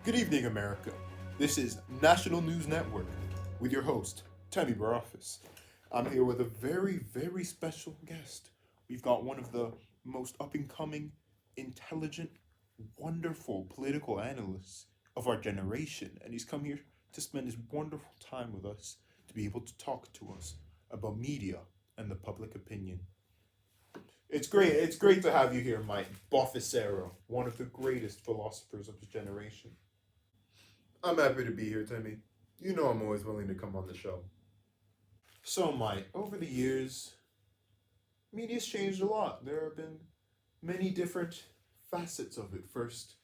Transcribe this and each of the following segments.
Good evening, America. This is National News Network with your host, Tammy Barofis. I'm here with a very special guest. We've got one of the most up and coming, intelligent, wonderful political analysts of our generation, and he's come here to spend his wonderful time with us to be able to talk to us about media and the public opinion. It's great. It's great to have you here, Mike Bofficero, one of the greatest philosophers of his generation. I'm happy to be here, Timmy. You know I'm always willing to come on the show. So, Mike, over the years, media's changed a lot. There have been many different facets of it. First,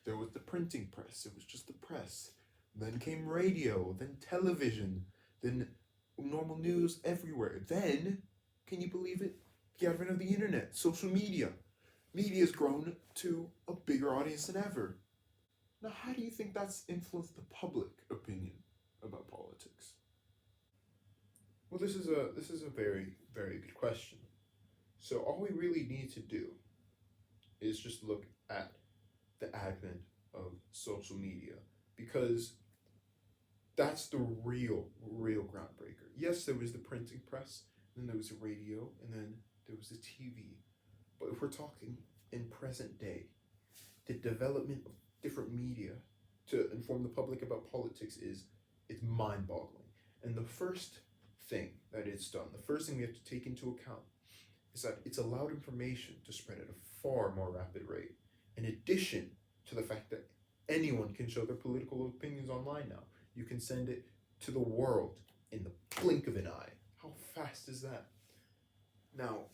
there was the printing press, it was just the press. Then came radio, then television, then normal news everywhere. Then, can you believe it? The advent of the internet, social media. Media's grown to a bigger audience than ever. Now, how do you think that's influenced the public opinion about politics? Well, this is a very good question. So all we really need to do is just look at the advent of social media because that's the real groundbreaker. Yes, there was the printing press, then there was the radio, and then there was the TV. But if we're talking in present day, the development of different media to inform the public about politics is it's mind-boggling. And the first thing that it's done, the first thing we have to take into account is that it's allowed information to spread at a far more rapid rate. In addition to the fact that anyone can show their political opinions online now. You can send it to the world in the blink of an eye. How fast is that? Now,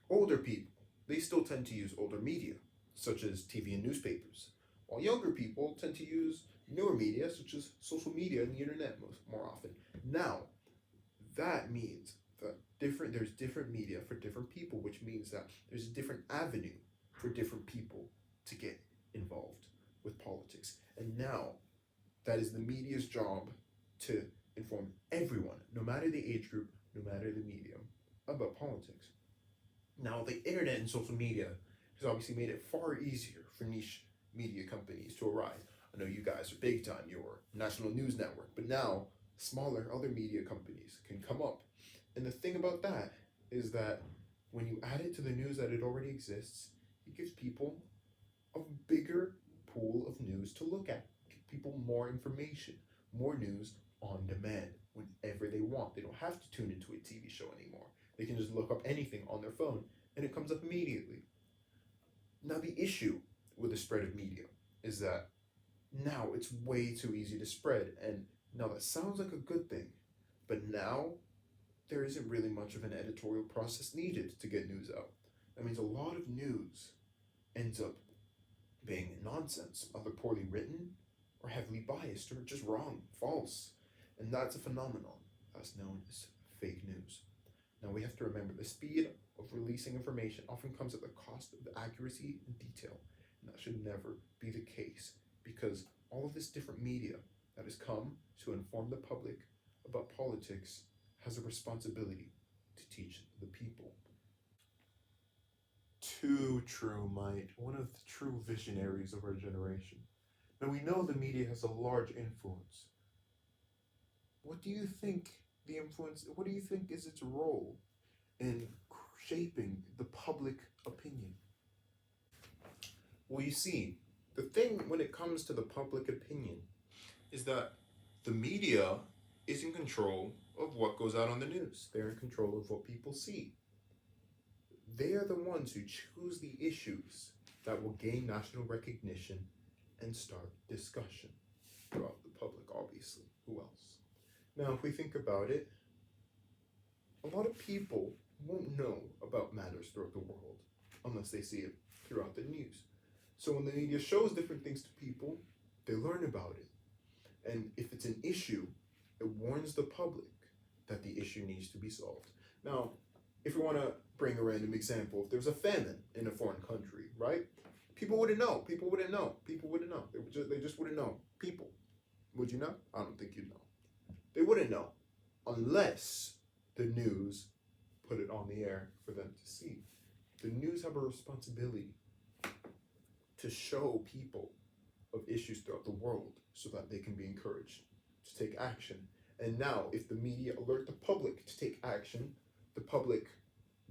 older people, they still tend to use older media, such as TV and newspapers, while younger people tend to use newer media, such as social media and the internet more often. Now, that means that there's different media for different people, which means that there's a different avenue for different people to get involved with politics. And now, that is the media's job to inform everyone, no matter the age group, no matter the medium, about politics. Now, the internet and social media has obviously made it far easier for niche media companies to arise. I know you guys are big time, you're National News Network, but now smaller other media companies can come up. And the thing about that is that when you add it to the news that it already exists, it gives people a bigger pool of news to look at, give people more information, more news on demand whenever they want. They don't have to tune into a TV show anymore. They can just look up anything on their phone and it comes up immediately. Now, the issue with the spread of media is that now it's way too easy to spread. And now that sounds like a good thing, but now there isn't really much of an editorial process needed to get news out. That means a lot of news ends up being nonsense, either poorly written or heavily biased or just wrong, false. And that's a phenomenon that's known as fake news. Now we have to remember the speed of releasing information often comes at the cost of accuracy and detail. And that should never be the case because all of this different media that has come to inform the public about politics has a responsibility to teach the people. Too true, Mike. One of the true visionaries of our generation. Now we know the media has a large influence. What do you think what do you think is its role in shaping the public opinion? Well, you see, the thing when it comes to the public opinion is that the media is in control of what goes out on the news. They're in control of what people see. They are the ones who choose the issues that will gain national recognition and start discussion throughout the public, obviously. Who else? Now, if we think about it, a lot of people won't know about matters throughout the world unless they see it throughout the news. So when the media shows different things to people, they learn about it. And if it's an issue, it warns the public that the issue needs to be solved. Now, if we want to bring a random example, if there's a famine in a foreign country, right? People wouldn't know. People wouldn't know. People wouldn't know. They just wouldn't know. People. Would you know? I don't think you'd know. They wouldn't know unless the news put it on the air for them to see. the news have a responsibility to show people of issues throughout the world so that they can be encouraged to take action. And now, if the media alert the public to take action, the public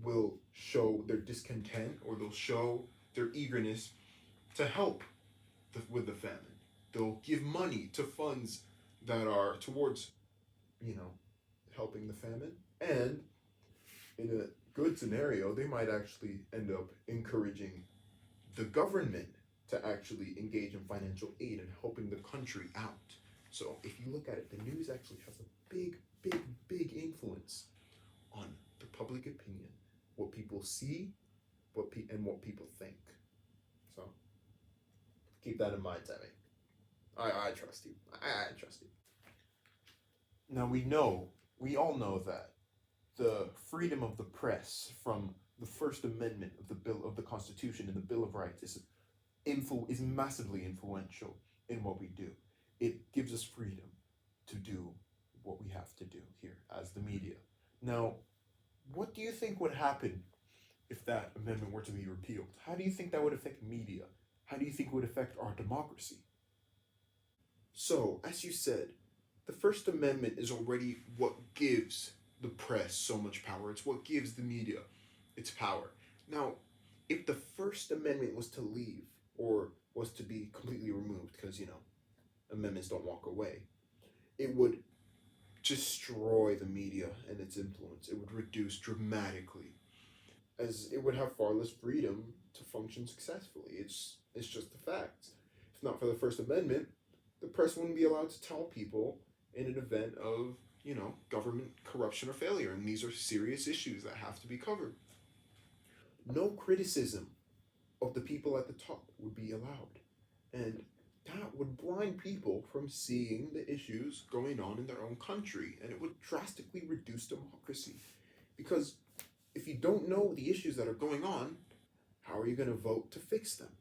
will show their discontent, or they'll show their eagerness to help with the famine. They'll give money to funds that are towards, helping the famine. And in a good scenario, they might actually end up encouraging the government to actually engage in financial aid and helping the country out. So if you look at it, the news actually has a big influence on the public opinion, what people see, and what people think. So keep that in mind, Tammy. I trust you. I trust you. Now we all know that the freedom of the press from the First Amendment of the Constitution and the Bill of Rights is massively influential in what we do. It gives us freedom to do what we have to do here as the media. Now, what do you think would happen if that amendment were to be repealed? How do you think that would affect media? How do you think it would affect our democracy? So, as you said, the First Amendment is already what gives the press so much power. It's what gives the media its power. Now, if the First Amendment was to leave, or was to be completely removed, because, amendments don't walk away, it would destroy the media and its influence. It would reduce dramatically, as it would have far less freedom to function successfully. It's just a fact. If not for the First Amendment, the press wouldn't be allowed to tell people in an event of, government corruption or failure, and these are serious issues that have to be covered. No criticism of the people at the top would be allowed, and that would blind people from seeing the issues going on in their own country, and it would drastically reduce democracy. Because if you don't know the issues that are going on, how are you going to vote to fix them?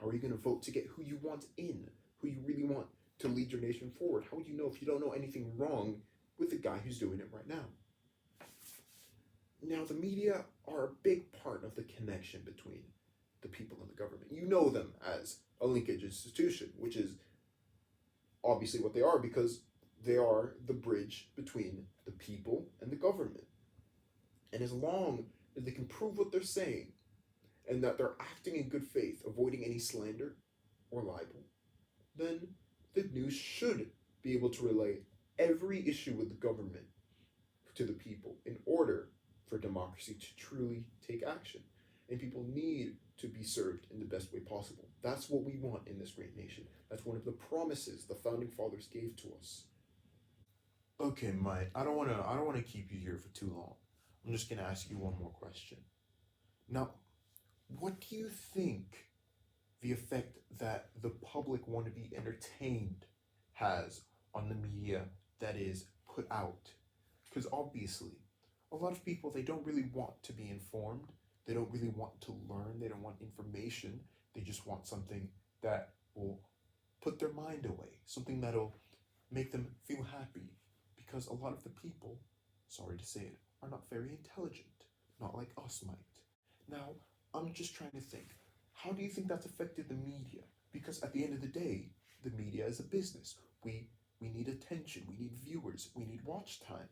How are you going to vote to get who you want in, who you really want to lead your nation forward? How would you know if you don't know anything wrong with the guy who's doing it right now? Now, the media are a big part of the connection between the people and the government. You know them as a linkage institution, which is obviously what they are, because they are the bridge between the people and the government. And as long as they can prove what they're saying, and that they're acting in good faith, avoiding any slander or libel, then the news should be able to relay every issue with the government to the people in order for democracy to truly take action. And people need to be served in the best way possible. That's what we want in this great nation. That's one of the promises the founding fathers gave to us. Okay, Mike, I don't want to keep you here for too long. I'm just going to ask you one more question. Now, what do you think the effect that the public want to be entertained has on the media that is put out? Because obviously, a lot of people, they don't really want to be informed. They don't really want to learn. They don't want information. They just want something that will put their mind away, something that'll make them feel happy. Because a lot of the people, sorry to say it, are not very intelligent, not like us might. Now, I'm just trying to think, how do you think that's affected the media? Because at the end of the day, the media is a business. We need attention, we need viewers, we need watch time.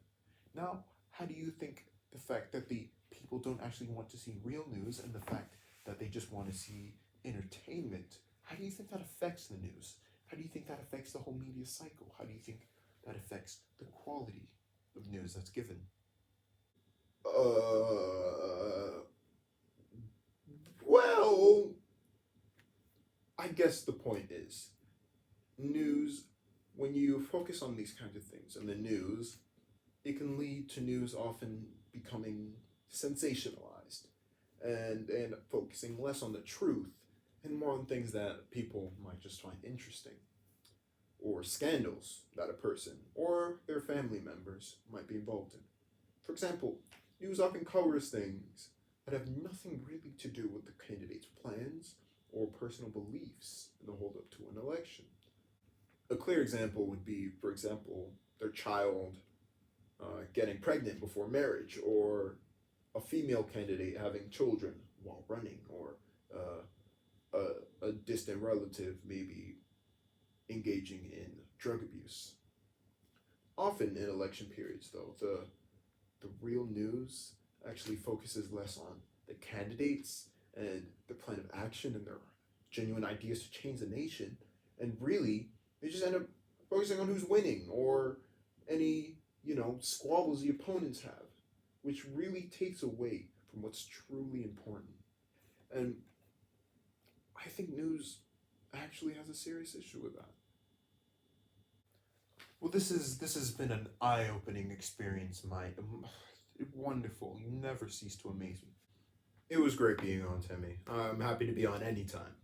Now, how do you think the fact that the people don't actually want to see real news, and the fact that they just want to see entertainment, how do you think that affects the news? How do you think that affects the whole media cycle? How do you think that affects the quality of news that's given? Well, I guess the point is, news, when you focus on these kinds of things in the news, it can lead to news often becoming sensationalized and focusing less on the truth and more on things that people might just find interesting, or scandals that a person or their family members might be involved in. For example, news often covers things that have nothing really to do with the candidate's plans or personal beliefs in the hold up to an election. A clear example would be, for example, their child getting pregnant before marriage, or a female candidate having children while running, or a distant relative maybe engaging in drug abuse. Often in election periods, though, the real news actually focuses less on the candidates and their plan of action and their genuine ideas to change the nation, and really they just end up focusing on who's winning or any squabbles the opponents have, which really takes away from what's truly important. And I think news actually has a serious issue with that. Well, this has been an eye-opening experience, Mike. Wonderful. You never cease to amaze me. It was great being on, Timmy. I'm happy to be on anytime.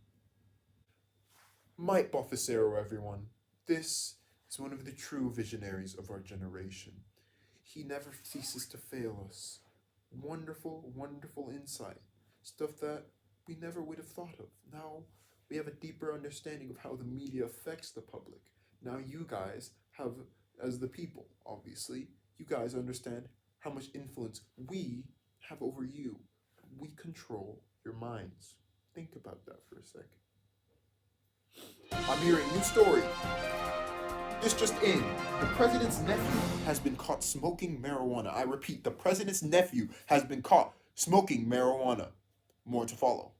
Mike Bofficero, everyone. This is one of the true visionaries of our generation. He never ceases to fail us. Wonderful, wonderful insight. Stuff that we never would have thought of. Now we have a deeper understanding of how the media affects the public. Now you guys have, as the people, obviously, you guys understand how much influence we have over you. We control your minds. Think about that for a second. I'm hearing new story. This just in. The president's nephew has been caught smoking marijuana. I repeat, the president's nephew has been caught smoking marijuana. More to follow.